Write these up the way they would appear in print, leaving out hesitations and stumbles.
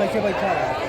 ऐसे बैठा है।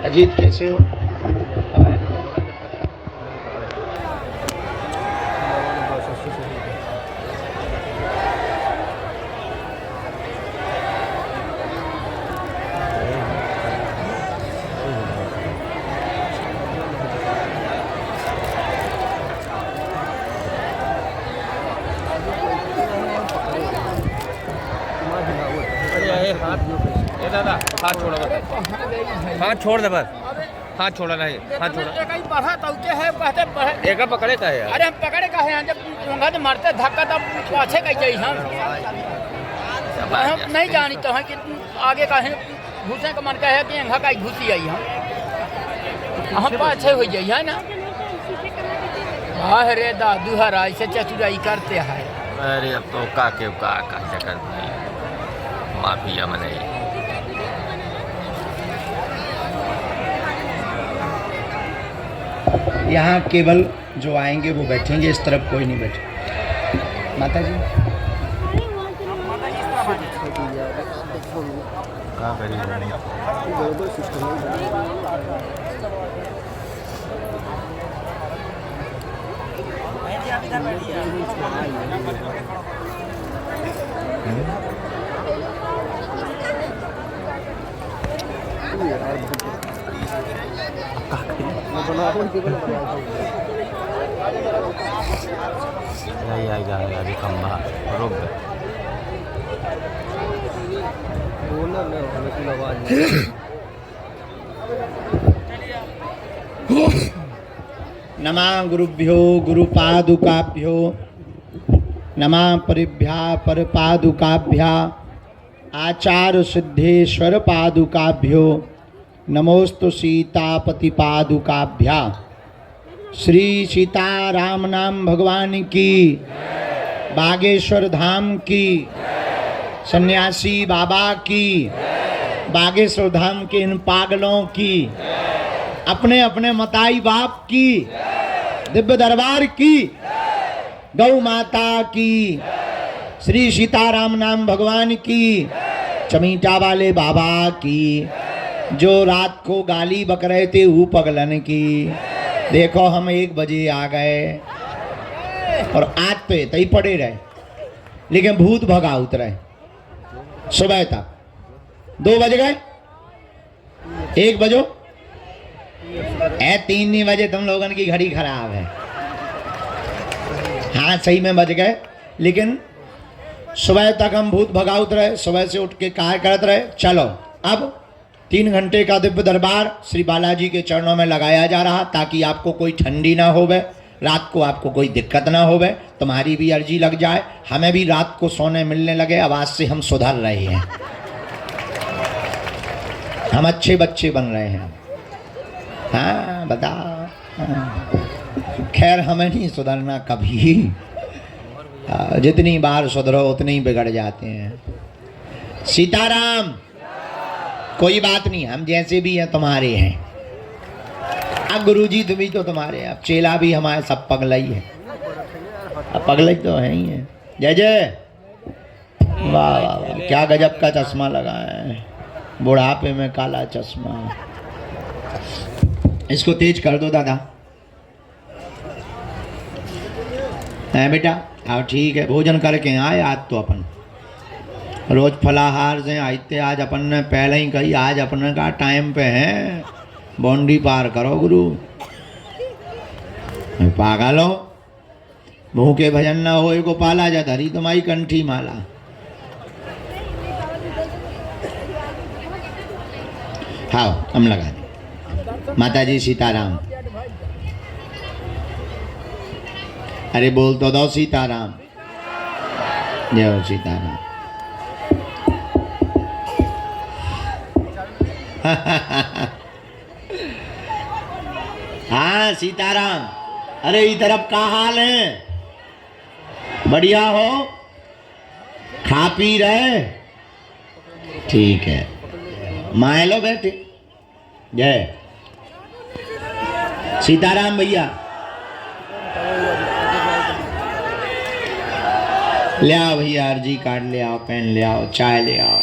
अजीत कैसे हो? दादा हाथ छोड़ो बस, हाथ छोड़ दे बस, हाथ छोड़ा नहीं, हाथ छोड़ा एक पकड़े का है यार। अरे हम पकड़े का है जब चोंगा तो मारते धक्का तब पाछे कह जाई हम नहीं जानी तो है कि आगे का है घुसे का मन का है कि अंगा का घुसी आई हम पाछे हो जाई है ना। अरे दादू हराई से चतुराई करते हैं। अरे अब तो का के का चक्कर नहीं, माफिया मने यहाँ केवल जो आएंगे वो बैठेंगे, इस तरफ कोई नहीं बैठे। माता जी क्या करिए अभी खंबा रुक गए। नमः गुरुभ्यो गुरुपादुकाभ्यो नमः परिभ्या परपादुकाभ्या आचार्य सिद्धेश्वर पादुकाभ्यो नमोस्तु सीतापति पादुकाभ्या। श्री सीताराम नाम भगवान की, बागेश्वर धाम की, सन्यासी बाबा की, बागेश्वर धाम के इन पागलों की, अपने अपने मताई बाप की, दिव्य दरबार की, गौ माता की, श्री सीताराम नाम भगवान की, चमीटा वाले बाबा की, जो रात को गाली बक रहे थे वो पगलन की। देखो हम 1 बजे आ गए और आज पे तई पड़े रहे, लेकिन भूत भगा उतरे सुबह तक। 2 बज गए, 1 बजो 3 नहीं बजे, तुम लोगों की घड़ी खराब है। हाँ सही में बज गए, लेकिन सुबह तक हम भूत भगा उतरे। सुबह से उठ के कहा करते रहे चलो अब 3 घंटे का दिव्य दरबार श्री बालाजी के चरणों में लगाया जा रहा, ताकि आपको कोई ठंडी ना होवे, रात को आपको कोई दिक्कत ना होवे, तुम्हारी भी अर्जी लग जाए, हमें भी रात को सोने मिलने लगे। आवाज से हम सुधर रहे हैं, हम अच्छे बच्चे बन रहे हैं। हाँ बता, खैर हमें नहीं सुधरना कभी, जितनी बार सुधरो उतनी ही बिगड़ जाते हैं। सीताराम, कोई बात नहीं, हम जैसे भी हैं तुम्हारे हैं। अब गुरुजी तुम्ही तो तुम्हारे, अब चेला भी हमारे सब पगला ही है, अब पगला ही तो है ही है। जय जय, वाह वाह वाह, क्या गजब का चश्मा लगाया है, बुढ़ापे में काला चश्मा। इसको तेज कर दो दादा। है बेटा, हाँ ठीक है, भोजन करके आए आज तो अपन रोज फलाहार से आते, आज अपन ने पहले ही कही आज अपन का टाइम पे है, बाउंड्री पार करो गुरु। पागल हो, भूखे भजन न हो को पाला जा, धरी तुम्हारी कंठी माला। हाँ हम लगा दे। माता जी सीताराम, अरे बोल तो दो सीताराम। जय हो सीताराम। हाँ सीताराम, अरे इस तरफ का हाल है? बढ़िया हो, खा पी रहे? ठीक है, माए लो बैठे। जय सीताराम भैया, ले आओ भैया, अर्जी कार्ड ले आओ, पेन ले आओ, चाय ले आओ।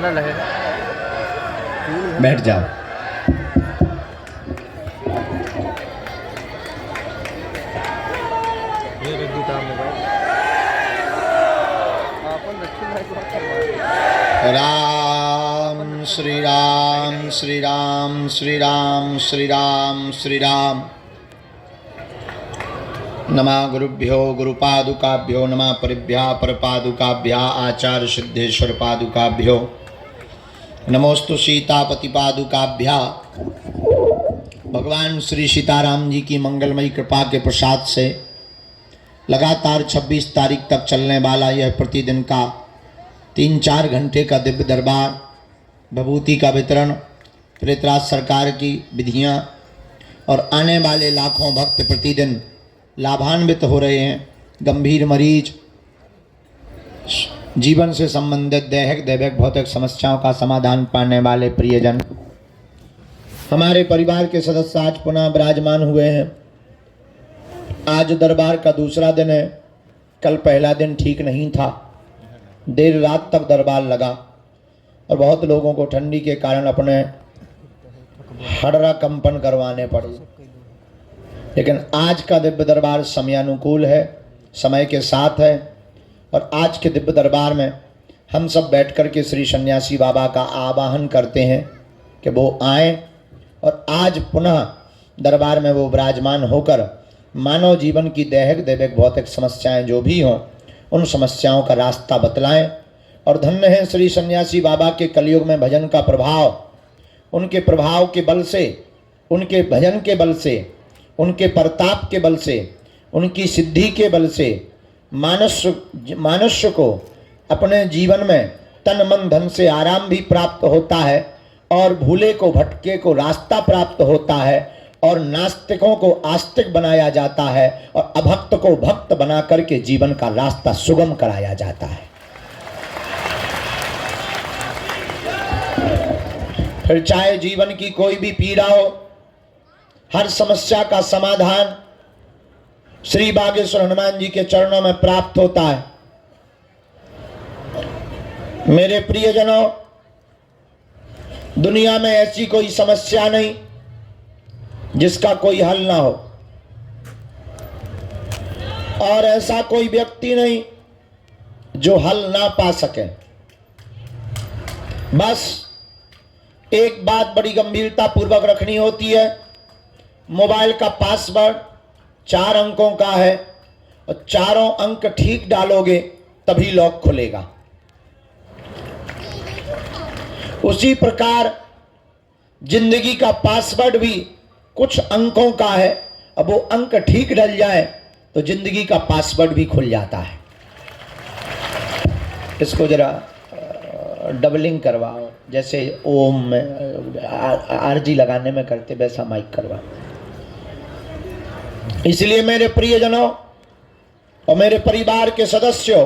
ना लगे बैठ जाओ। राम श्री राम श्री राम श्री राम श्री राम श्री राम। नमः गुरुभ्यो गुरुपादुकाभ्यो नमः परिभ्या परपादुकाभ्या आचार्य सिद्धेश्वर पादुकाभ्यो नमोस्तु सीतापति पादुकाभ्या। भगवान श्री सीताराम जी की मंगलमयी कृपा के प्रसाद से लगातार 26 तारीख तक चलने वाला यह प्रतिदिन का 3-4 घंटे का दिव्य दरबार, विभूति का वितरण, प्रेतराज सरकार की विधियाँ और आने वाले लाखों भक्त प्रतिदिन लाभान्वित हो रहे हैं। गंभीर मरीज, जीवन से संबंधित दैहिक दैविक भौतिक समस्याओं का समाधान पाने वाले प्रियजन, हमारे परिवार के सदस्य आज पुनः विराजमान हुए हैं। आज दरबार का दूसरा दिन है। कल पहला दिन ठीक नहीं था, देर रात तक दरबार लगा और बहुत लोगों को ठंडी के कारण अपने हड़रा कंपन करवाने पड़े। लेकिन आज का दिव्य दरबार समयानुकूल है, समय के साथ है। और आज के दिव्य दरबार में हम सब बैठ कर के श्री सन्यासी बाबा का आवाहन करते हैं कि वो आएँ और आज पुनः दरबार में वो विराजमान होकर मानव जीवन की दैहिक दैविक भौतिक समस्याएं जो भी हों उन समस्याओं का रास्ता बतलाएं। और धन्य है श्री सन्यासी बाबा के कलयुग में भजन का प्रभाव, उनके प्रभाव के बल से, उनके भजन के बल से, उनके प्रताप के बल से, उनकी सिद्धि के बल से मनुष्य को अपने जीवन में तन मन धन से आराम भी प्राप्त होता है और भूले को भटके को रास्ता प्राप्त होता है और नास्तिकों को आस्तिक बनाया जाता है और अभक्त को भक्त बना करके जीवन का रास्ता सुगम कराया जाता है। फिर चाहे जीवन की कोई भी पीड़ा हो, हर समस्या का समाधान श्री बागेश्वर हनुमान जी के चरणों में प्राप्त होता है। मेरे प्रियजनों, दुनिया में ऐसी कोई समस्या नहीं जिसका कोई हल ना हो और ऐसा कोई व्यक्ति नहीं जो हल ना पा सके। बस एक बात बड़ी गंभीरता पूर्वक रखनी होती है। मोबाइल का पासवर्ड 4 अंकों का है और चारों अंक ठीक डालोगे तभी लॉक खुलेगा। उसी प्रकार जिंदगी का पासवर्ड भी कुछ अंकों का है। अब वो अंक ठीक डल जाए तो जिंदगी का पासवर्ड भी खुल जाता है। इसको जरा डबलिंग करवाओ, जैसे ओम में आरजी लगाने में करते वैसा माइक करवाओ। इसलिए मेरे प्रियजनों और मेरे परिवार के सदस्यों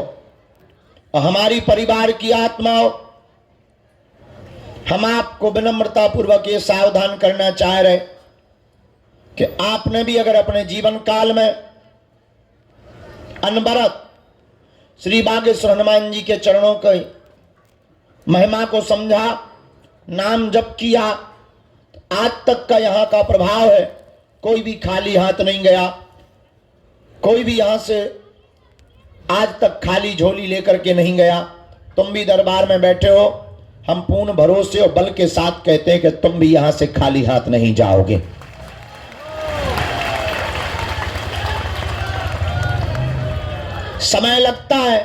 और हमारी परिवार की आत्माओं, हम आपको विनम्रता पूर्वक ये सावधान करना चाह रहे कि आपने भी अगर अपने जीवन काल में अनवरत श्री बागेश्वर हनुमान जी के चरणों की महिमा को समझा, नाम जप किया, आज तक का यहाँ का प्रभाव है। कोई भी खाली हाथ नहीं गया, कोई भी यहाँ से आज तक खाली झोली लेकर के नहीं गया। तुम भी दरबार में बैठे हो, हम पूर्ण भरोसे और बल के साथ कहते हैं कि तुम भी यहाँ से खाली हाथ नहीं जाओगे। समय लगता है,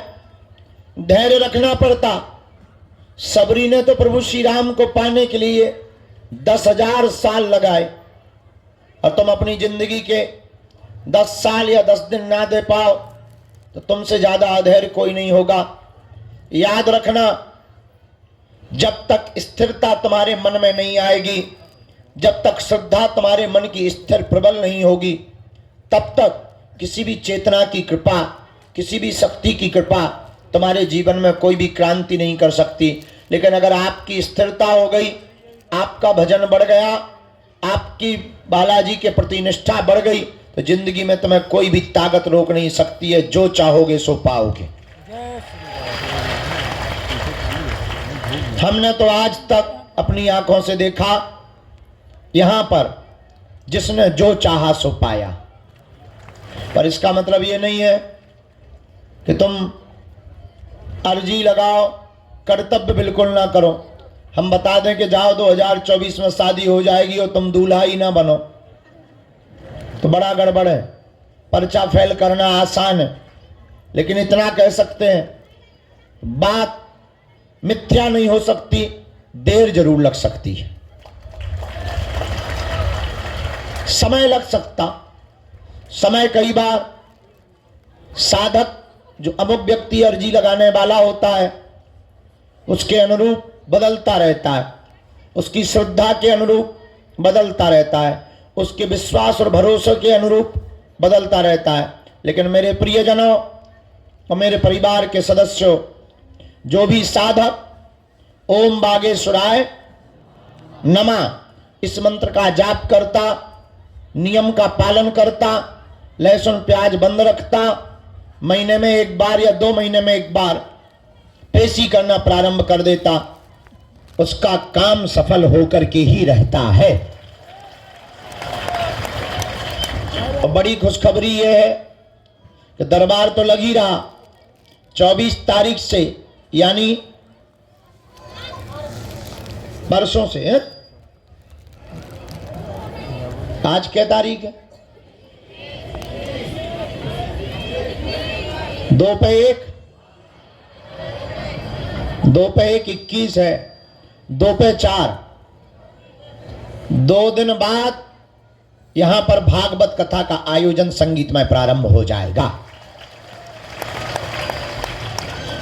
धैर्य रखना पड़ता। सबरी ने तो प्रभु श्री राम को पाने के लिए 10,000 साल लगाए और तुम अपनी जिंदगी के 10 साल या 10 दिन ना दे पाओ तो तुमसे ज्यादा अधैर्य कोई नहीं होगा। याद रखना, जब तक स्थिरता तुम्हारे मन में नहीं आएगी, जब तक श्रद्धा तुम्हारे मन की स्थिर प्रबल नहीं होगी, तब तक किसी भी चेतना की कृपा, किसी भी शक्ति की कृपा तुम्हारे जीवन में कोई भी क्रांति नहीं कर सकती। लेकिन अगर आपकी स्थिरता हो गई, आपका भजन बढ़ गया, आपकी बालाजी के प्रति निष्ठा बढ़ गई, तो जिंदगी में तुम्हें कोई भी ताकत रोक नहीं सकती है। जो चाहोगे सो पाओगे। हमने तो आज तक अपनी आंखों से देखा, यहां पर जिसने जो चाहा सो पाया। पर इसका मतलब ये नहीं है कि तुम अर्जी लगाओ, कर्तव्य बिल्कुल ना करो। हम बता दें कि जाओ 2024 में शादी हो जाएगी और तुम दूल्हा ही ना बनो, तो बड़ा गड़बड़ है। पर्चा फेल करना आसान है, लेकिन इतना कह सकते हैं, बात मिथ्या नहीं हो सकती, देर जरूर लग सकती है, समय लग सकता। समय कई बार साधक जो अमुक व्यक्ति अर्जी लगाने वाला होता है उसके अनुरूप बदलता रहता है, उसकी श्रद्धा के अनुरूप बदलता रहता है, उसके विश्वास और भरोसे के अनुरूप बदलता रहता है। लेकिन मेरे प्रियजनों और मेरे परिवार के सदस्यों, जो भी साधक ओम बागेश्वराय नमः इस मंत्र का जाप करता, नियम का पालन करता, लहसुन प्याज बंद रखता, महीने में एक बार या 2 महीने में एक बार पेशी करना प्रारंभ कर देता, उसका काम सफल होकर के ही रहता है। और बड़ी खुशखबरी यह है कि दरबार तो लग ही रहा। 24 तारीख से यानी परसों से है? आज क्या तारीख है? 2 पे 1 21 है, 2 पे 4, 2 दिन बाद यहां पर भागवत कथा का आयोजन संगीतमय प्रारंभ हो जाएगा।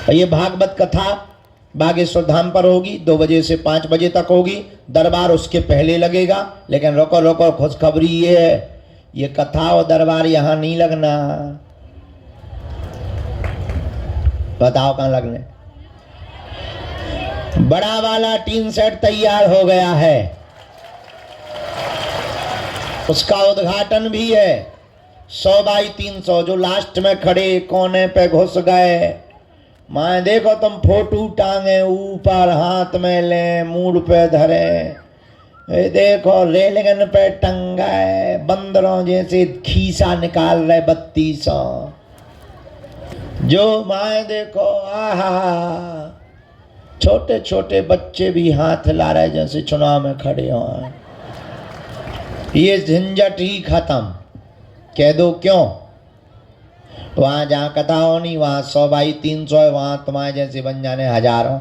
ये भागवत कथा बागेश्वर धाम पर होगी, 2 बजे से 5 बजे तक होगी। दरबार उसके पहले लगेगा। लेकिन रोको खुशखबरी ये है, ये कथा और दरबार यहां नहीं लगना। बताओ कहां लगने? बड़ा वाला टीन सेट तैयार हो गया है, उसका उद्घाटन भी है। 100 बाई 300 जो लास्ट में खड़े कोने पे घुस गए, माए देखो तुम फोटो टांगे ऊपर, हाथ में ले, मूड पे धरे, ये देखो रेलिंगन पे टंगाए, बंदरों जैसे खीसा निकाल रहे 3200। जो माए देखो, आहा, छोटे छोटे बच्चे भी हाथ ला रहे जैसे चुनाव में खड़े हो। ये झंझट ही खत्म। कह दो क्यों? वहां जहां कथा होनी वहां 100 बाई 300 है, वहां तुम्हारे जैसे बन जाने हजारों।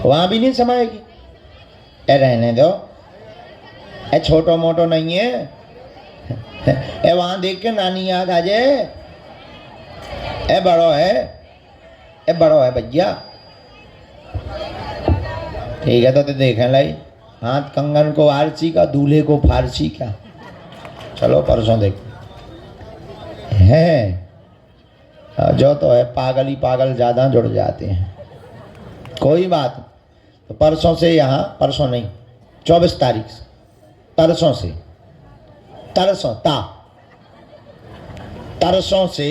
वहां भी नहीं समाएगी। ए रहने दो, ए छोटो मोटो नहीं है। ए वहां देख के नानी याद आ जाए। ए बड़ो है, ए बड़ो है भैया। ठीक है तो देखें लाई, हाथ कंगन को आरसी का, दूल्हे को फारसी का। चलो परसों देख है जो तो है, पागल ही पागल ज्यादा जुड़ जाते हैं। कोई बात नहीं, तो परसों से यहाँ, परसों नहीं 24 तारीख से, तरसों से, तरसों से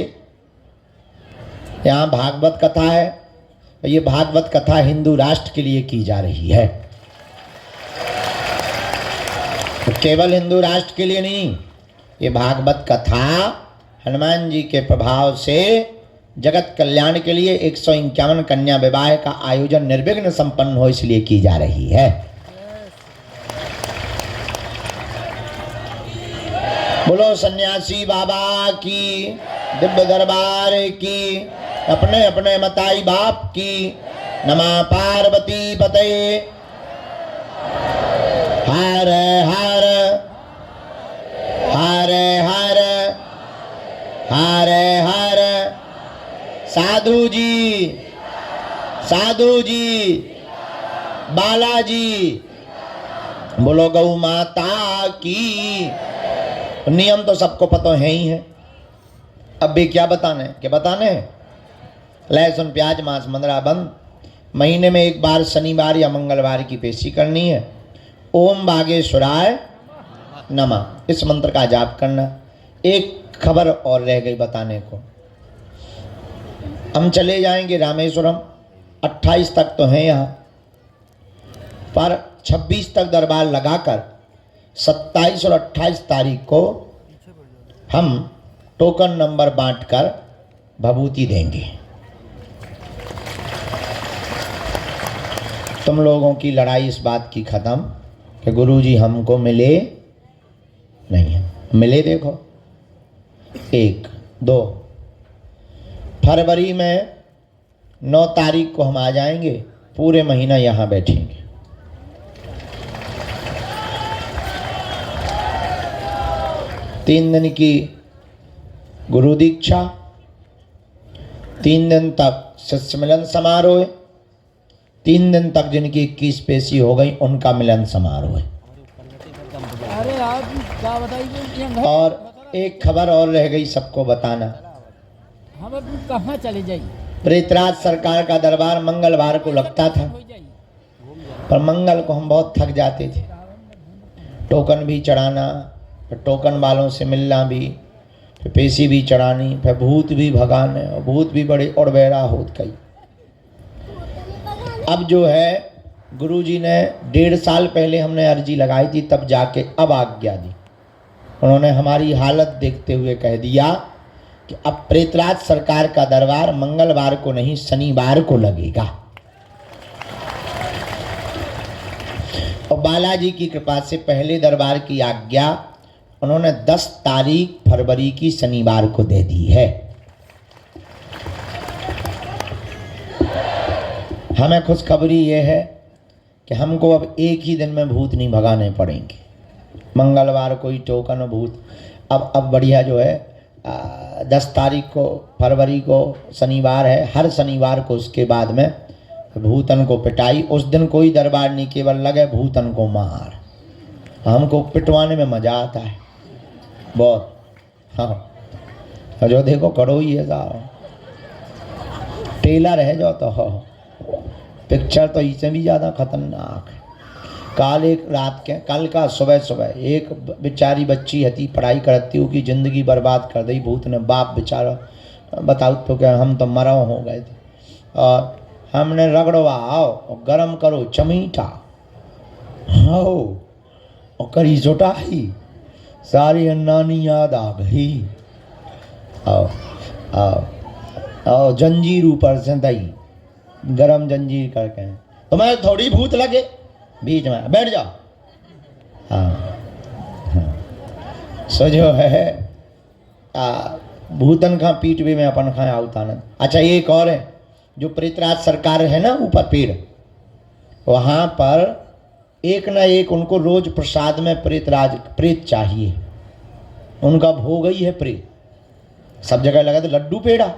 यहाँ भागवत कथा है। ये भागवत कथा हिंदू राष्ट्र के लिए की जा रही है, तो केवल हिंदू राष्ट्र के लिए नहीं। ये भागवत कथा हनुमान जी के प्रभाव से जगत कल्याण के लिए 151 कन्या विवाह का आयोजन निर्विघ्न संपन्न हो, इसलिए की जा रही है। बोलो सन्यासी बाबा की, दिव्य दरबार की, अपने अपने मताई बाप की। नमः पार्वती पते, हर हर हर हर हर हर। साधु जी, साधु जी, बालाजी, बोलो गौ माता की। नियम तो सबको पता है ही है, अब भी क्या बताने के बताने। लहसुन प्याज मांस मंदरा बंद, महीने में एक बार शनिवार या मंगलवार की पेशी करनी है। ओम बागेश्वराय नमः इस मंत्र का जाप करना। एक खबर और रह गई बताने को, हम चले जाएंगे रामेश्वरम, 28 तक तो हैं यहाँ, पर 26 तक दरबार लगाकर 27 और 28 तारीख को हम टोकन नंबर बांटकर भभूति देंगे। तुम लोगों की लड़ाई इस बात की खत्म कि गुरुजी हमको मिले नहीं है। मिले देखो, 1, 2 फरवरी में 9 तारीख को हम आ जाएंगे, पूरे महीना यहाँ बैठेंगे। तीन दिन की गुरु दीक्षा, 3 दिन तक शिष्य मिलन समारोह, 3 दिन तक जिनकी 21 पेशी हो गई उनका मिलन समारोह है। अरे आप क्या बताइए, और एक खबर और रह गई सबको बताना, हम अब कहाँ चले जाइए? प्रेतराज सरकार का दरबार मंगलवार को लगता था, पर मंगल को हम बहुत थक जाते थे। टोकन भी चढ़ाना, फिर टोकन वालों से मिलना भी, फिर पेशी भी चढ़ानी, फिर भूत भी भगाने, और भूत भी बड़े और बेरा होत कई। अब जो है गुरुजी ने 1.5 साल पहले हमने अर्जी लगाई थी, तब जाके अब आज्ञा दी। उन्होंने हमारी हालत देखते हुए कह दिया कि अब प्रेतराज सरकार का दरबार मंगलवार को नहीं शनिवार को लगेगा। और बालाजी की कृपा से पहले दरबार की आज्ञा उन्होंने 10 तारीख फरवरी की शनिवार को दे दी है। हमें खुशखबरी ये है कि हमको अब एक ही दिन में भूत नहीं भगाने पड़ेंगे। मंगलवार को ही टोकन भूत, अब बढ़िया जो है 10 तारीख को फरवरी को शनिवार है, हर शनिवार को उसके बाद में भूतन को पिटाई। उस दिन कोई दरबार नहीं, केवल लगे भूतन को मार। हमको पिटवाने में मज़ा आता है बहुत। हाँ, जो देखो करो ही है साहब, टेलर है जो तो हो, पिक्चर तो इससे भी ज़्यादा खतरनाक है। कल का सुबह एक बेचारी बच्ची हती, पढ़ाई करती हूँ कि ज़िंदगी बर्बाद कर दी भूत ने। बाप बेचारा, बताओ तो क्या, हम तो मरा हो गए थे, और हमने रगड़वाओ और गरम करो चमीटा, हाँ और करी सुटाई, सारी नानी याद आ गई। आओ आओ आओ, जंजीर ऊपर से दई, गरम जंजीर करके। तुम्हें थोड़ी भूत लगे, बीच में बैठ जाओ। हाँ, सो जो है भूतन का पीठ भी में अपन खाए आउतानंद। अच्छा, एक और है, जो प्रेतराज सरकार है ना ऊपर पेड़, वहाँ पर एक ना एक उनको रोज प्रसाद में प्रेत चाहिए। उनका भोग ही है प्रेत। सब जगह लगा तो लड्डू पेड़ा,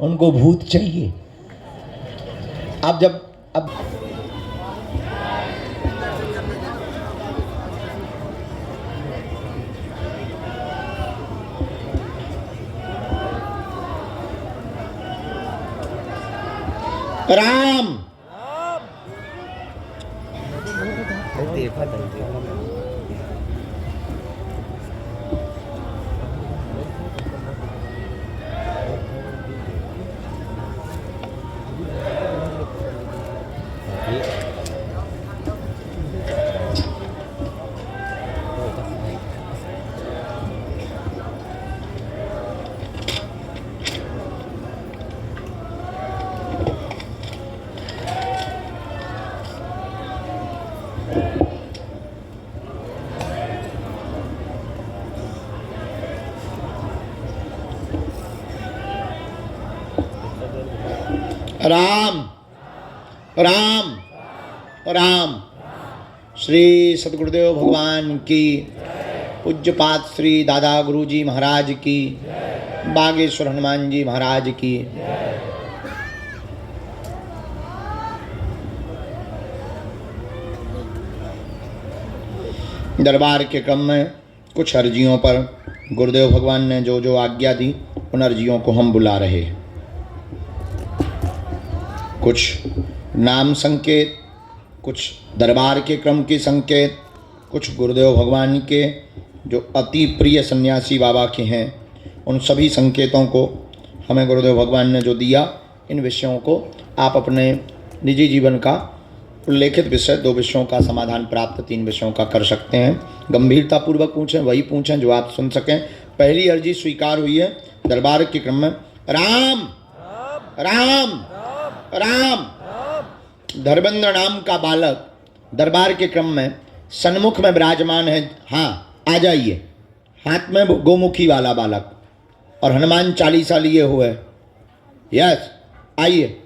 उनको भूत चाहिए। अब राम राम राम राम। श्री सद्गुरुदेव भगवान की, पूज्यपाद श्री दादा गुरुजी महाराज की, बागेश्वर हनुमान जी महाराज की। दरबार के क्रम में कुछ अर्जियों पर गुरुदेव भगवान ने जो जो आज्ञा दी, उन अर्जियों को हम बुला रहे हैं। कुछ नाम संकेत, कुछ दरबार के क्रम के संकेत, कुछ गुरुदेव भगवान के जो अति प्रिय सन्यासी बाबा के हैं, उन सभी संकेतों को हमें गुरुदेव भगवान ने जो दिया, इन विषयों को आप अपने निजी जीवन का उल्लेखित विषय 2 विषयों का समाधान प्राप्त 3 विषयों का कर सकते हैं। गंभीरता पूर्वक पूछें, वही पूछें जो आप सुन सकें। पहली अर्जी स्वीकार हुई है दरबार के क्रम में। राम राम राम। धर्मेंद्र नाम का बालक दरबार के क्रम में सन्मुख में विराजमान है। हाँ, आ जाइए। हाथ में गोमुखी वाला बालक और हनुमान चालीसा लिए हुए। यस, आइए,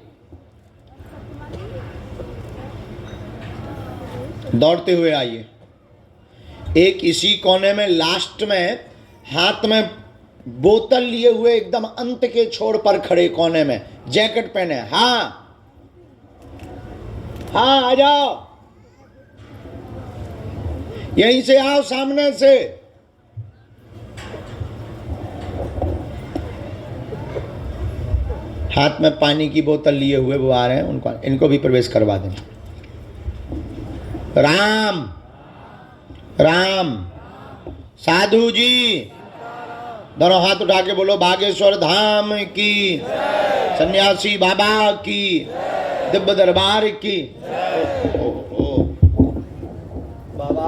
दौड़ते हुए आइए। एक इसी कोने में लास्ट में हाथ में बोतल लिए हुए एकदम अंत के छोर पर खड़े कोने में, जैकेट पहने। हाँ हाँ, आ जाओ, यहीं से आओ, सामने से। हाथ में पानी की बोतल लिए हुए वो आ रहे हैं, उनको इनको भी प्रवेश करवा दें। राम राम। साधु जी दोनों हाथ उठा के बोलो बागेश्वर धाम की, सन्यासी बाबा की, दिव्य दरबार की। ओ बाबा,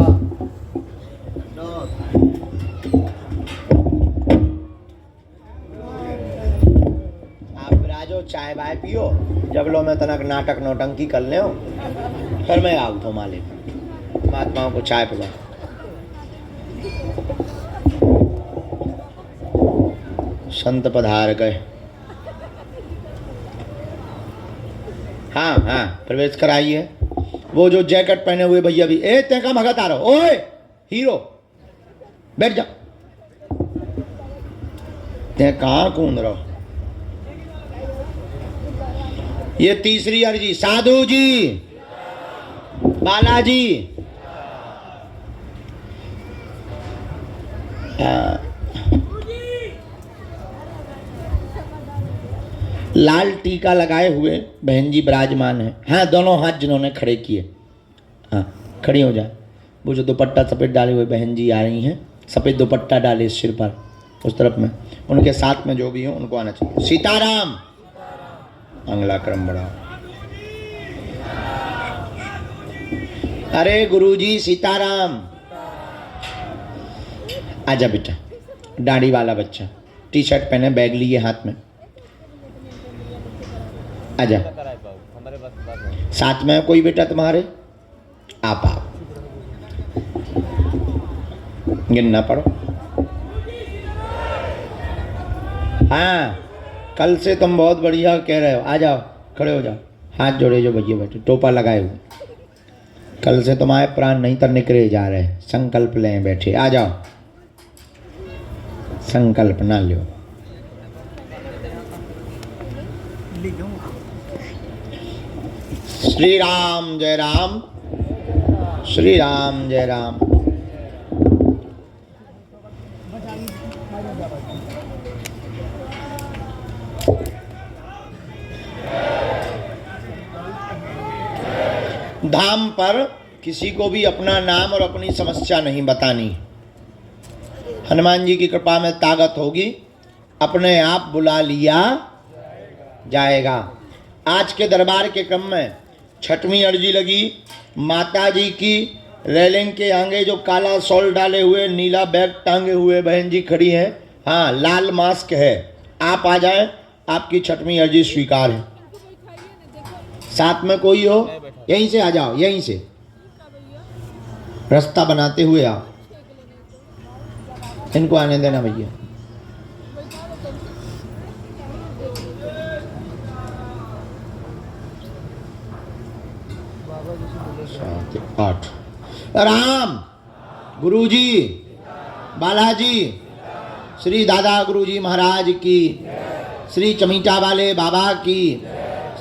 आप राजो चाय बाय पियो, जगलों में तनक नाटक नौटंकी कर ले, फिर मैं आऊ तो मालिक महात्माओं को चाय पिला। संत पधार गए। हाँ हाँ, प्रवेश कराइए। वो जो जैकेट पहने हुए भैया भी, ए ते का भगत आ रहा, ओए हीरो बैठ जा, ते कहाँ कूद रहो। ये तीसरी अर्जी। साधु जी, बालाजी, लाल टीका लगाए हुए बहन जी विराजमान है। हाँ, दोनों हाथ जिन्होंने खड़े किए, हाँ खड़ी हो जाए। वो जो दुपट्टा सफ़ेद डाले हुए बहन जी आ रही हैं, सफ़ेद दुपट्टा डाले सिर पर, उस तरफ में, उनके साथ में जो भी हो उनको आना चाहिए। सीताराम। अगला क्रम बढ़ाओ। अरे गुरुजी सीताराम। आजा बेटा, दाढ़ी वाला बच्चा, टी शर्ट पहने, बैग लिए हाथ में, आजा। साथ में कोई बेटा तुम्हारे? आप गिनना पड़ो। हाँ, कल से तुम बहुत बढ़िया कह रहे हो। आ जाओ, खड़े हो जाओ, हाथ जोड़े जो भैया बैठे, टोपा लगाए हुए। कल से तुम्हारे प्राण नहीं तर निकले जा रहे, संकल्प लें बैठे। आ जाओ, संकल्प ना लो। श्री राम जय राम, श्री राम जय राम। धाम पर किसी को भी अपना नाम और अपनी समस्या नहीं बतानी। हनुमान जी की कृपा में ताकत होगी, अपने आप बुला लिया जाएगा। आज के दरबार के क्रम में 6वीं अर्जी लगी। माता जी की रेलिंग के आगे जो काला शॉल डाले हुए, नीला बैग टांगे हुए बहन जी खड़ी हैं। हाँ, लाल मास्क है। आप आ जाएं, आपकी 6वीं अर्जी स्वीकार है। साथ में कोई हो, यहीं से आ जाओ, यहीं से रास्ता बनाते हुए आओ। इनको आने देना भैया। आठ। राम गुरुजी, बालाजी, श्री दादा गुरुजी महाराज की, श्री चमीटा वाले बाबा की,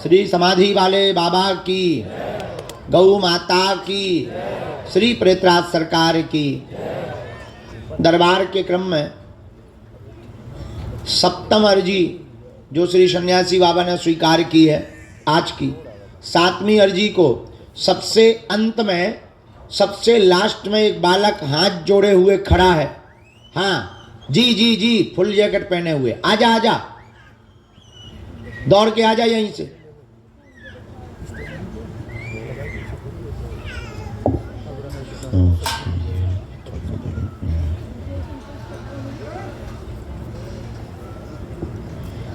श्री समाधि वाले बाबा की, गौ माता की, श्री प्रेतराज सरकार की। दरबार के क्रम में 7वीं अर्जी जो श्री सन्यासी बाबा ने स्वीकार की है आज की, 7वीं अर्जी को सबसे अंत में, सबसे लास्ट में एक बालक हाथ जोड़े हुए खड़ा है। हाँ जी जी जी, फुल जैकेट पहने हुए। आजा आजा, दौड़ के आ जा यहीं से।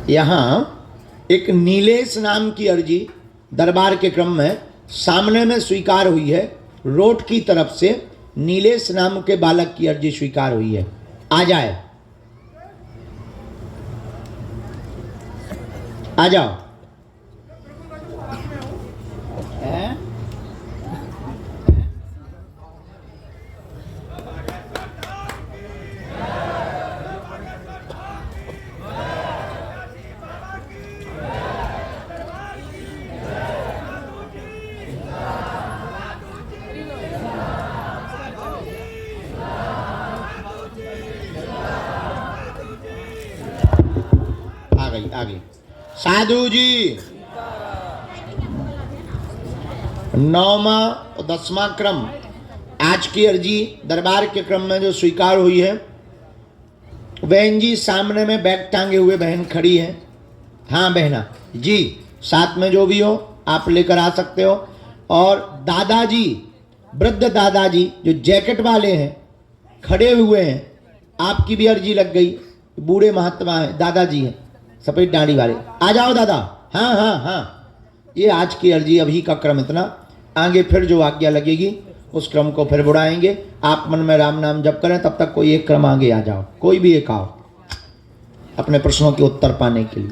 यहां एक नीलेश नाम की अर्जी दरबार के क्रम में सामने में स्वीकार हुई है। रोड की तरफ से नीलेश नाम के बालक की अर्जी स्वीकार हुई है। आ जाए, आ जाओ। आगे साधु जी 9वां और 10वां क्रम आज की अर्जी दरबार के क्रम में जो स्वीकार हुई है। बहन जी सामने में बैग टांगे हुए बहन खड़ी है। हाँ बहना जी, साथ में जो भी हो आप लेकर आ सकते हो। और दादाजी, वृद्ध दादाजी जो जैकेट वाले हैं खड़े हुए हैं, आपकी भी अर्जी लग गई। बूढ़े महात्मा हैं, दादाजी हैं सफेद दाढ़ी वाले। आ जाओ दादा। हाँ हाँ हाँ, ये आज की अर्जी अभी का क्रम इतना। आगे फिर जो आज्ञा लगेगी उस क्रम को फिर बुढ़ाएंगे। आप मन में राम नाम जप करें, तब तक कोई एक क्रम आगे आ जाओ, कोई भी एक आओ अपने प्रश्नों के उत्तर पाने के लिए।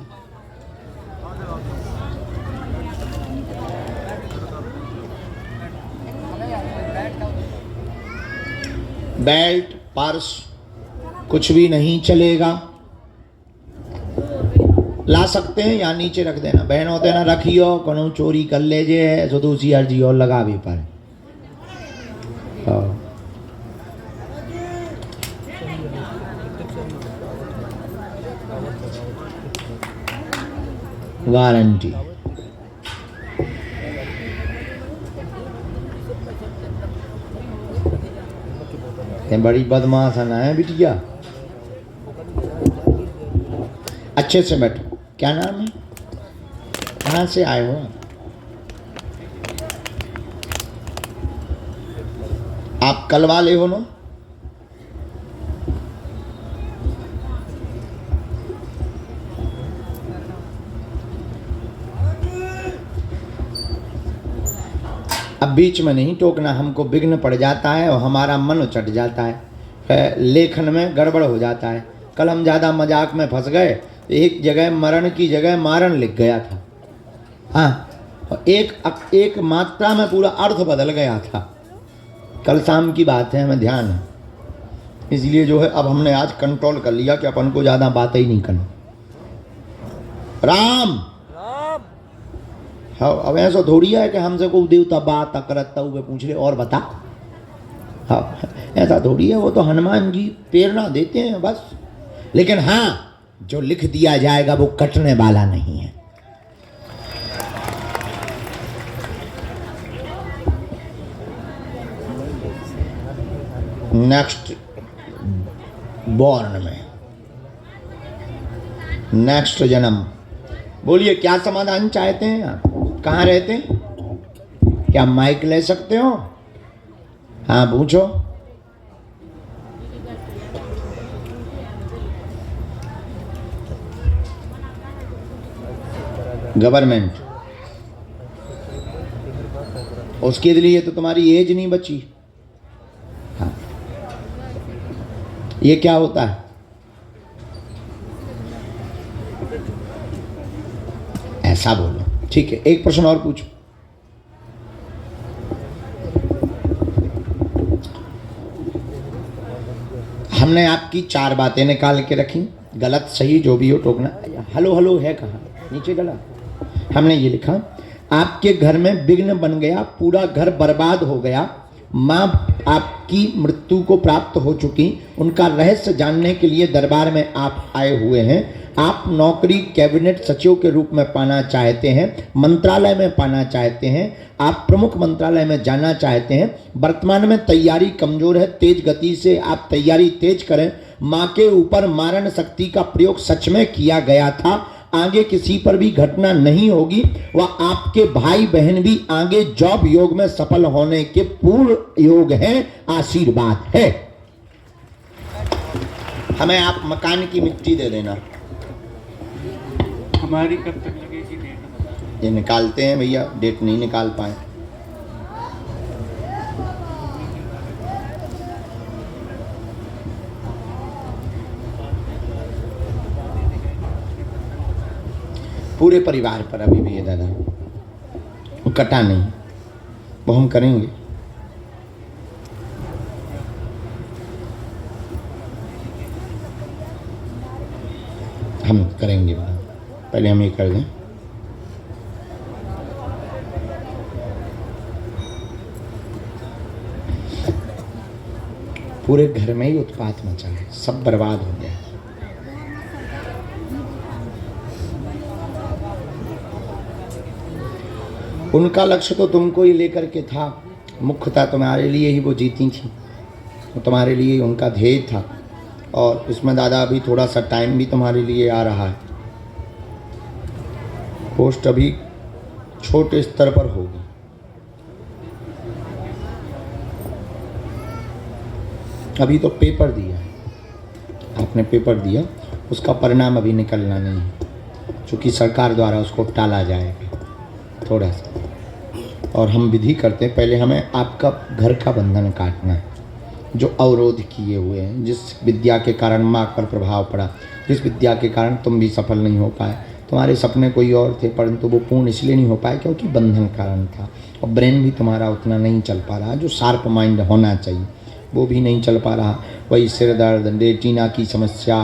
बेल्ट पर्स कुछ भी नहीं चलेगा। ला सकते हैं या नीचे रख देना। बहन होते ना रखियो, कोनो चोरी कर ले जे सो दूसरी अर्जी और लगा भी पाए। वारंटी बड़ी बदमाश है बिटिया। अच्छे से बैठो। क्या नाम है, कहाँ से आए हो? आप कल वाले हो ना? अब बीच में नहीं टोकना, हमको विघ्न पड़ जाता है और हमारा मन चट जाता है, लेखन में गड़बड़ हो जाता है। कल हम ज़्यादा मजाक में फंस गए, एक जगह मरण की जगह मारण लिख गया था। हाँ, और एक मात्रा में पूरा अर्थ बदल गया था। कल शाम की बात है, हमें ध्यान है। इसलिए जो है अब हमने आज कंट्रोल कर लिया कि अपन को ज़्यादा बातें ही नहीं करनी। राम राम। हाँ, अब ऐसा थोड़ी है कि हमसे कोई देवता बात करता हुए पूछ ले और बता। हाँ, ऐसा थोड़ी है, वो तो हनुमान जी प्रेरणा देते हैं बस। लेकिन हाँ, जो लिख दिया जाएगा वो कटने वाला नहीं है। नेक्स्ट बॉर्न में, नेक्स्ट जन्म। बोलिए क्या समाधान चाहते हैं आप? कहाँ रहते हैं? क्या माइक ले सकते हो? हाँ पूछो। गवर्नमेंट, उसके लिए तो तुम्हारी एज नहीं बची। हाँ, ये क्या होता है? ऐसा बोलो, ठीक है। एक प्रश्न और पूछो। हमने आपकी 4 बातें निकाल के रखी, गलत सही जो भी हो टोकना। हेलो हेलो है कहाँ? नीचे गला। हमने ये लिखा, आपके घर में विघ्न बन गया, पूरा घर बर्बाद हो गया, माँ आपकी मृत्यु को प्राप्त हो चुकी, उनका रहस्य जानने के लिए दरबार में आप आए हुए हैं। आप नौकरी कैबिनेट सचिव के रूप में पाना चाहते हैं, मंत्रालय में पाना चाहते हैं, आप प्रमुख मंत्रालय में जाना चाहते हैं। वर्तमान में तैयारी कमजोर है, तेज गति से आप तैयारी तेज करें। माँ के ऊपर मारण शक्ति का प्रयोग सच में किया गया था, आगे किसी पर भी घटना नहीं होगी व आपके भाई बहन भी आगे जॉब योग में सफल होने के पूर्ण योग है, आशीर्वाद है। हमें आप मकान की मिट्टी दे देना। हमारी कब तक लगेगी डेट? ये निकालते हैं भैया, डेट नहीं निकाल पाए। पूरे परिवार पर अभी भी है दादा, वो कटा नहीं, वो हम करेंगे। हम करेंगे, पहले हम ये कर दें। पूरे घर में ही उत्पात मचा है, सब बर्बाद हो गया। उनका लक्ष्य तो तुमको ही लेकर के था, मुख्यतः तुम्हारे लिए ही वो जीती थी, तो तुम्हारे लिए ही उनका ध्येय था। और इसमें दादा अभी थोड़ा सा टाइम भी तुम्हारे लिए आ रहा है। पोस्ट अभी छोटे स्तर पर होगी, अभी तो पेपर दिया है आपने, पेपर दिया, उसका परिणाम अभी निकलना नहीं है, क्योंकि सरकार द्वारा उसको टाला जाएगा थोड़ा सा। और हम विधि करते हैं, पहले हमें आपका घर का बंधन काटना है, जो अवरोध किए हुए हैं, जिस विद्या के कारण माँ पर प्रभाव पड़ा, जिस विद्या के कारण तुम भी सफल नहीं हो पाए। तुम्हारे सपने कोई और थे, परंतु वो पूर्ण इसलिए नहीं हो पाए क्योंकि बंधन कारण था। और ब्रेन भी तुम्हारा उतना नहीं चल पा रहा, जो शार्प माइंड होना चाहिए वो भी नहीं चल पा रहा। वही सिर दर्द, रेटिना की समस्या,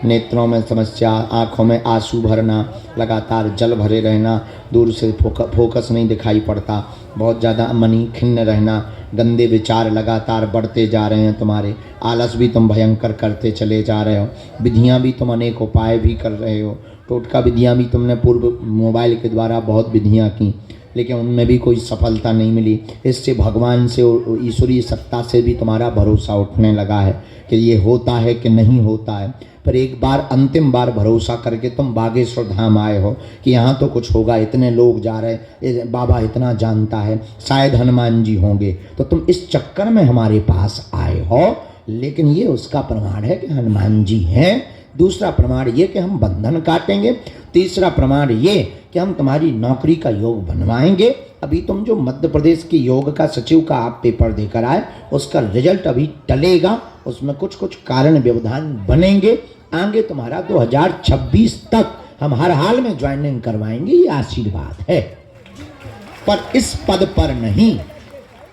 नेत्रों में समस्या, आँखों में आंसू भरना, लगातार जल भरे रहना, दूर से फोकस नहीं दिखाई पड़ता, बहुत ज़्यादा मनी खिन्न रहना, गंदे विचार लगातार बढ़ते जा रहे हैं तुम्हारे, आलस भी तुम भयंकर करते चले जा रहे हो, विधियाँ भी तुम अनेक उपाय भी कर रहे हो, टोटका विधियाँ भी तुमने पूर्व मोबाइल के द्वारा बहुत विधियाँ की, लेकिन उनमें भी कोई सफलता नहीं मिली। इससे भगवान से और ईश्वरीय सत्ता से भी तुम्हारा भरोसा उठने लगा है कि ये होता है कि नहीं होता है। पर एक बार, अंतिम बार भरोसा करके तुम बागेश्वर धाम आए हो कि यहाँ तो कुछ होगा, इतने लोग जा रहे, बाबा इतना जानता है, शायद हनुमान जी होंगे, तो तुम इस चक्कर में हमारे पास आए हो। लेकिन ये उसका प्रमाण है कि हनुमान जी हैं। दूसरा प्रमाण ये कि हम बंधन काटेंगे। तीसरा प्रमाण ये कि हम तुम्हारी नौकरी का योग बनवाएंगे। अभी तुम जो मध्य प्रदेश के योग का सचिव का आप पेपर देकर आए, उसका रिजल्ट अभी टलेगा, उसमें कुछ कुछ कारण व्यवधान बनेंगे। आगे तुम्हारा 2026 तक हम हर हाल में ज्वाइनिंग करवाएंगे, ये आशीर्वाद है। पर इस पद पर नहीं,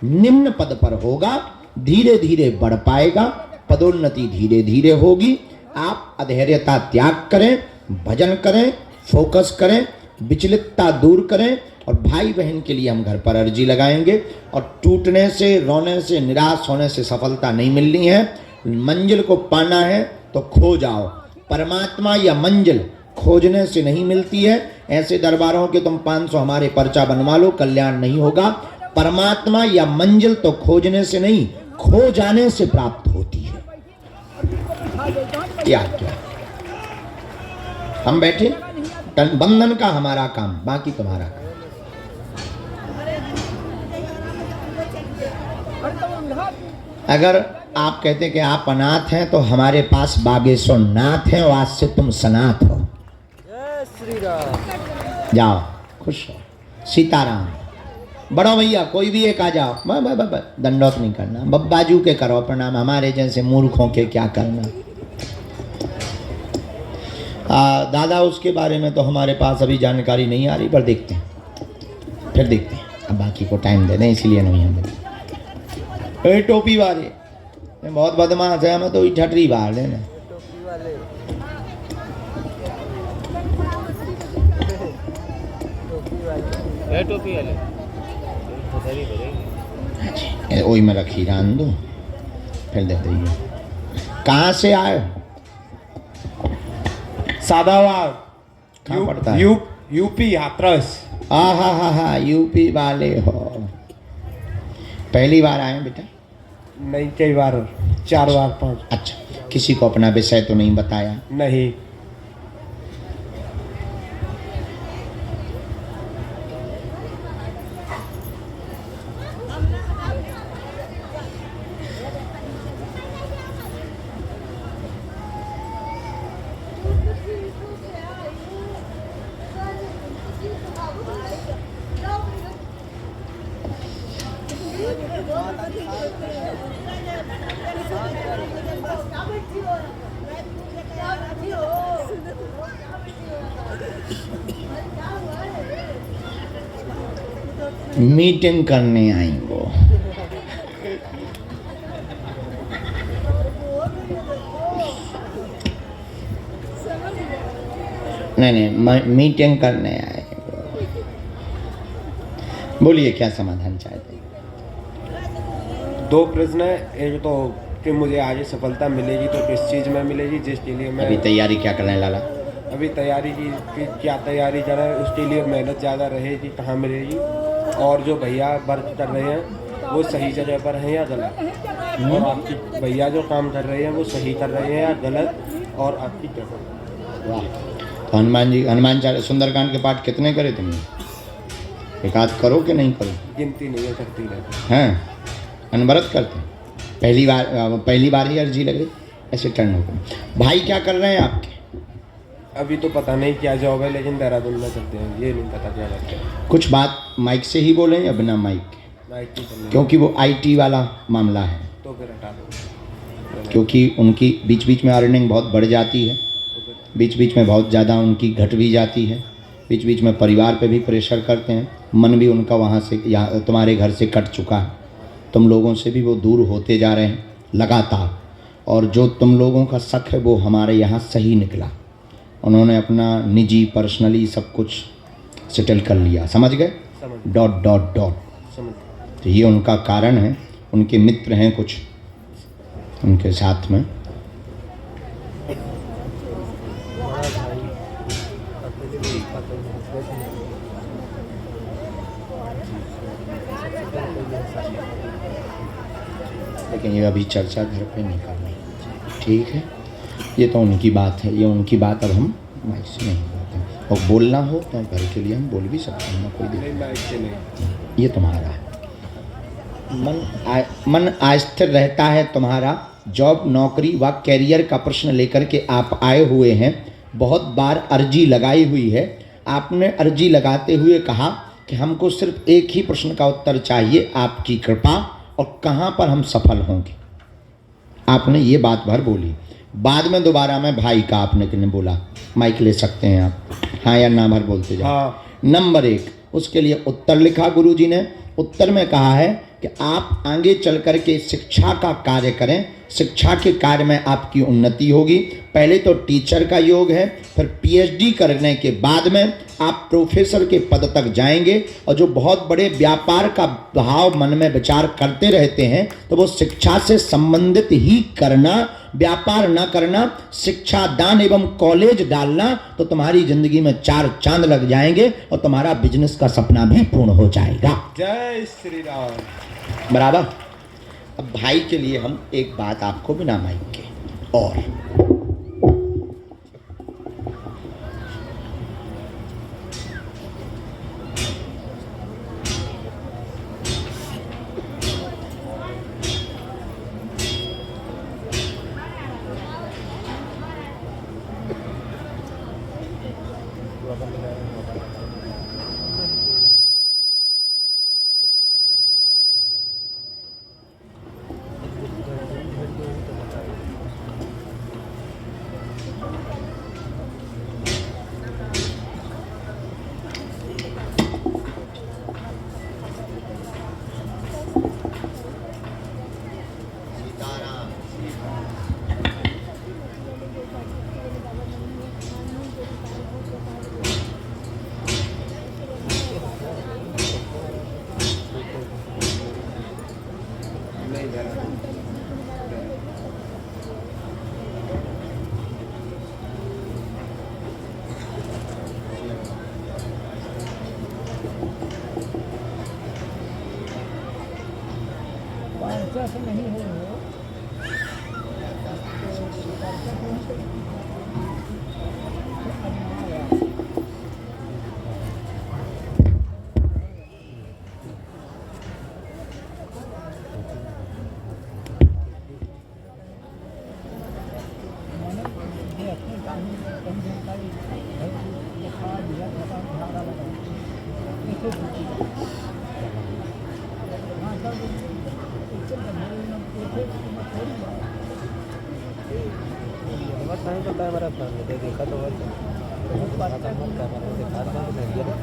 निम्न पद पर होगा, धीरे धीरे बढ़ पाएगा, पदोन्नति धीरे धीरे होगी। आप अधैर्यता त्याग करें, भजन करें, फोकस करें, विचलितता दूर करें। और भाई बहन के लिए हम घर पर अर्जी लगाएंगे। और टूटने से, रोने से, निराश होने से सफलता नहीं मिलनी है। मंजिल को पाना है तो खो जाओ। परमात्मा या मंजिल खोजने से नहीं मिलती है। ऐसे दरबारों के तुम 500 हमारे पर्चा बनवा लो, कल्याण नहीं होगा। परमात्मा या मंजिल तो खोजने से नहीं, खो जाने से प्राप्त होती है। क्या क्या हम बैठे, बंधन का हमारा काम, बाकी तुम्हारा काम। अगर आप कहते कि आप अनाथ हैं तो हमारे पास बागेश्वर नाथ हैं, और आज से तुम सनाथ हो। जय श्री राम। जाओ, खुश हो। सीताराम। बड़ो भैया कोई भी एक आ जाओ, दंडोत नहीं करना, बब्बाजू के करो प्रणाम, हमारे जैसे मूर्खों के क्या करना। दादा उसके बारे में तो हमारे पास अभी जानकारी नहीं आ रही, पर देखते हैं, फिर देखते हैं। अब बाकी को टाइम दे दें, इसलिए नहीं हमें। टोपी वाले बहुत बदमाश है, हमें तो ठटरी बाहर लेना। टोपी वाले वही में रखी रान दो, फिर देते ही। कहाँ से आए? सादावार। कहाँ पड़ता है? यूपी हाथरस। हा यूपी वाले हो। पहली बार आए बेटा? नहीं, कई बार, 4 बार 5। अच्छा, किसी को अपना विषय तो नहीं बताया? नहीं। मीटिंग करने आई वो। नहीं, मीटिंग करने आए। बोलिए क्या समाधान चाहते हैं? दो प्रश्न है। एक तो कि मुझे आगे सफलता मिलेगी तो किस चीज़ में मिलेगी, जिसके लिए मैं अभी तैयारी क्या कर रहे हैं लाला? अभी तैयारी की कि क्या तैयारी करें, उसके लिए मेहनत ज़्यादा रहेगी, कहाँ मिलेगी। और जो भैया वर्क कर रहे हैं वो सही जगह पर हैं या गलत, और आपकी भैया जो काम कर रहे हैं वो सही कर रहे हैं या गलत, और आपकी क्या करना। वाह। तो हनुमान चालीसा सुंदरकांड के पाठ कितने करे तुमने? एक आध करो कि नहीं करो? गिनती नहीं है, करती रहती। हैं? अनवरत करते हैं? पहली बार ही अर्जी लग रही, ऐसे टर्न हो गए। भाई क्या कर रहे हैं आपके? अभी तो पता नहीं क्या जॉब है, लेकिन देहरादून में करते हैं, ये नहीं पता क्या करते हैं। कुछ बात माइक से ही बोलें या बिना माइक के? माइक की करनी है। क्योंकि वो आईटी वाला मामला है, तो फिर हटा दो। क्योंकि उनकी बीच बीच में अर्निंग बहुत बढ़ जाती है, बीच बीच में बहुत ज़्यादा उनकी घट भी जाती है, बीच बीच में परिवार पे भी प्रेशर करते हैं। मन भी उनका वहाँ से या तुम्हारे घर से कट चुका है, तुम लोगों से भी वो दूर होते जा रहे हैं लगातार। और जो तुम लोगों का शक है वो हमारे यहाँ सही निकला। उन्होंने अपना निजी पर्सनली सब कुछ सेटल कर लिया, समझ गए? Dot dot dot. समझ। तो ये उनका कारण है, उनके मित्र हैं कुछ उनके साथ में। लेकिन ये अभी चर्चा घर पे नहीं करनी, ठीक है? ये तो उनकी बात है, ये उनकी बात अब हम माइक से नहीं बोलते हैं। और बोलना हो तो घर के लिए हम बोल भी सकते हैं ना, कोई दिक्कत नहीं, माइक से नहीं। ये तुम्हारा है। मन अस्थिर रहता है तुम्हारा। जॉब, नौकरी व कैरियर का प्रश्न लेकर के आप आए हुए हैं। बहुत बार अर्जी लगाई हुई है। आपने अर्जी लगाते हुए कहा कि हमको सिर्फ एक ही प्रश्न का उत्तर चाहिए, आपकी कृपा, और कहाँ पर हम सफल होंगे। आपने ये बात भर बोली। बाद में दोबारा में भाई का आपने किन्हें बोला, माइक ले सकते हैं आप, हाँ या ना भर बोलते जाओ। हाँ। नंबर 1, उसके लिए उत्तर लिखा गुरुजी ने। उत्तर में कहा है कि आप आगे चल कर के शिक्षा का कार्य करें, शिक्षा के कार्य में आपकी उन्नति होगी। पहले तो टीचर का योग है, फिर पीएचडी करने के बाद में आप प्रोफेसर के पद तक जाएंगे। और जो बहुत बड़े व्यापार का भाव मन में विचार करते रहते हैं, तो वो शिक्षा से संबंधित ही करना, व्यापार न करना, शिक्षा दान एवं कॉलेज डालना, तो तुम्हारी जिंदगी में 4 चांद लग जाएंगे और तुम्हारा बिजनेस का सपना भी पूर्ण हो जाएगा। जय श्री राम। बराबर। अब भाई के लिए हम एक बात आपको बिना माइक के और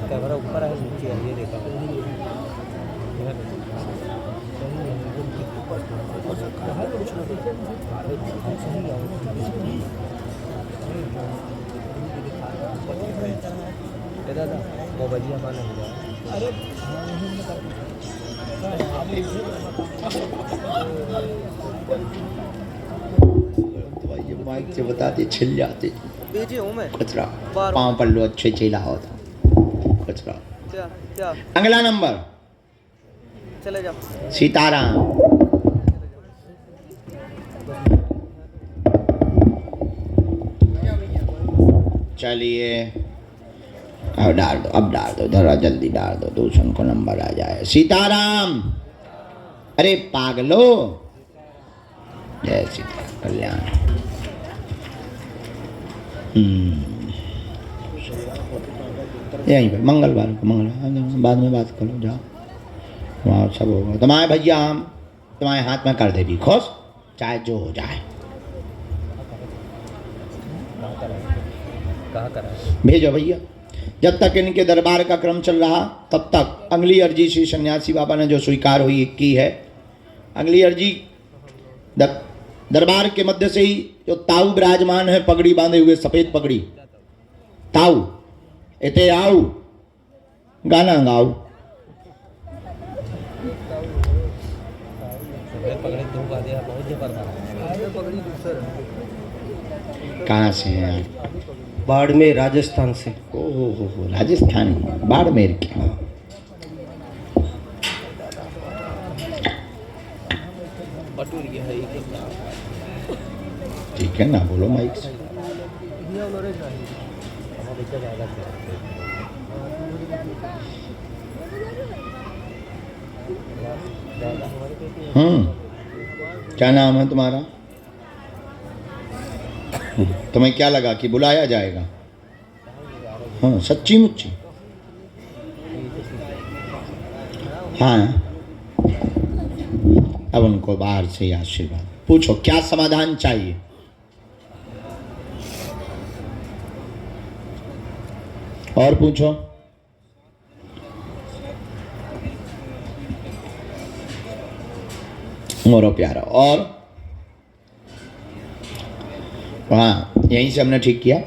कैमरा ऊपर है नीचे है ये देखा दादा मोबाइल अरे ये माइक से बताते छिल जाते भेजे हूँ मैं कचरा पाँव पर लो अच्छे चेला होता कचरा। क्या क्या अगला नंबर चले जाओ सीताराम। चलिए अब डाल दो जरा जल्दी डाल दो दूसरों को नंबर आ जाए। सीताराम। अरे पागलो जय सीता कल्याण। यहीं पे मंगलवार को बाद में बात करो जाओ वहाँ सब होगा। तुम्हारे भैया हम तुम्हारे हाथ में कर दे भी खुश चाहे जो हो जाए। कहाँ करा भेजो भैया। जब तक इनके दरबार का क्रम चल रहा तब तक अगली अर्जी श्री सन्यासी बाबा ने जो स्वीकार हुई की है। अगली अर्जी दरबार के मध्य से ही जो ताऊ विराजमान है पगड़ी बांधे हुए सफेद पगड़ी ताऊ इते आओ गाना गाओ। कहाँ से हैं आप? बाड़मेर राजस्थान से। ओहो राजस्थान बाड़मेर के। ठीक है ना बोलो माइक से। क्या नाम है तुम्हारा? तुम्हें क्या लगा कि बुलाया जाएगा? हाँ सच्ची मुच्ची। हाँ अब उनको बाहर से आशीर्वाद पूछो क्या समाधान चाहिए। और पूछो। मोरो प्यारा। और हाँ यहीं से हमने ठीक किया।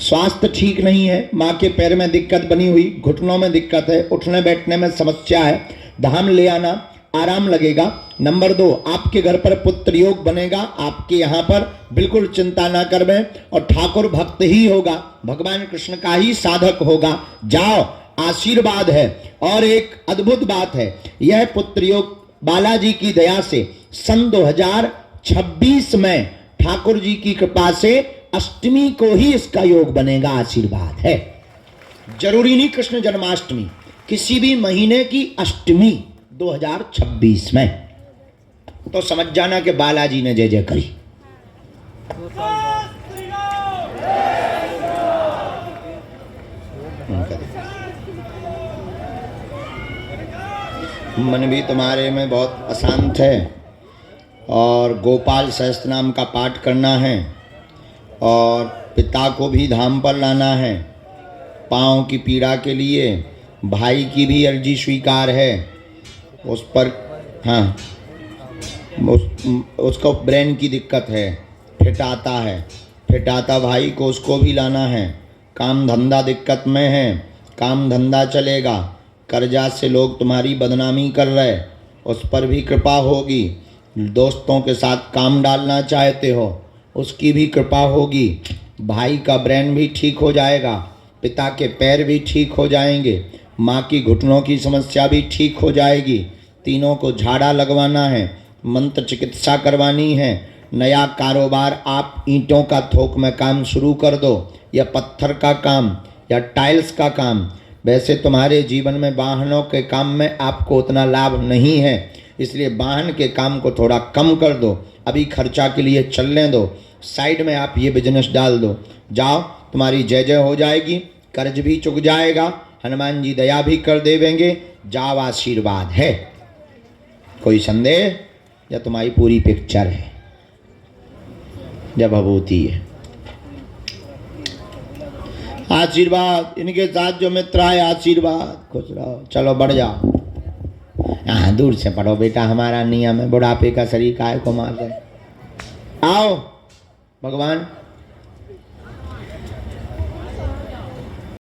स्वास्थ्य ठीक नहीं है, माँ के पैर में दिक्कत बनी हुई, घुटनों में दिक्कत है, उठने बैठने में समस्या है, धाम ले आना आराम लगेगा। नंबर 2 आपके घर पर पुत्र योग बनेगा। आपके यहाँ पर बिल्कुल चिंता ना करवें और ठाकुर भक्त ही होगा, भगवान कृष्ण का ही साधक होगा। जाओ आशीर्वाद है। और एक अद्भुत बात है, यह पुत्र योग बालाजी की दया से सन 2026 में ठाकुर जी की कृपा से अष्टमी को ही इसका योग बनेगा। आशीर्वाद है। जरूरी नहीं कृष्ण जन्माष्टमी, किसी भी महीने की अष्टमी 2026 में तो समझ जाना कि बालाजी ने जय जय करी। मन भी तुम्हारे में बहुत अशांत है और गोपाल सहस्त्र नाम का पाठ करना है और पिता को भी धाम पर लाना है। पाँव की पीड़ा के लिए भाई की भी अर्जी स्वीकार है। उस पर हाँ उसको ब्रेन की दिक्कत है, फिटाता है, फिटाता भाई को उसको भी लाना है। काम धंधा दिक्कत में है, काम धंधा चलेगा। कर्जा से लोग तुम्हारी बदनामी कर रहे, उस पर भी कृपा होगी। दोस्तों के साथ काम डालना चाहते हो, उसकी भी कृपा होगी। भाई का ब्रेन भी ठीक हो जाएगा, पिता के पैर भी ठीक हो जाएंगे, माँ की घुटनों की समस्या भी ठीक हो जाएगी। तीनों को झाड़ा लगवाना है, मंत्र चिकित्सा करवानी है। नया कारोबार आप ईंटों का थोक में काम शुरू कर दो, या पत्थर का काम या टाइल्स का काम। वैसे तुम्हारे जीवन में वाहनों के काम में आपको उतना लाभ नहीं है, इसलिए वाहन के काम को थोड़ा कम कर दो, अभी खर्चा के लिए चलने दो। साइड में आप ये बिजनेस डाल दो। जाओ तुम्हारी जय जय हो जाएगी, कर्ज भी चुक जाएगा हनुमान जी दया भी कर देवेंगे। जाओ, आशीर्वाद है। कोई संदेह या तुम्हारी पूरी पिक्चर है, जब भभूति है। आशीर्वाद इनके साथ जो मित्र आए, आशीर्वाद, खुश रहो। चलो बढ़ जाओ, यहाँ दूर से पढ़ो बेटा, हमारा नियम है, बुढ़ापे का शरीर काहे को मार रहे। आओ भगवान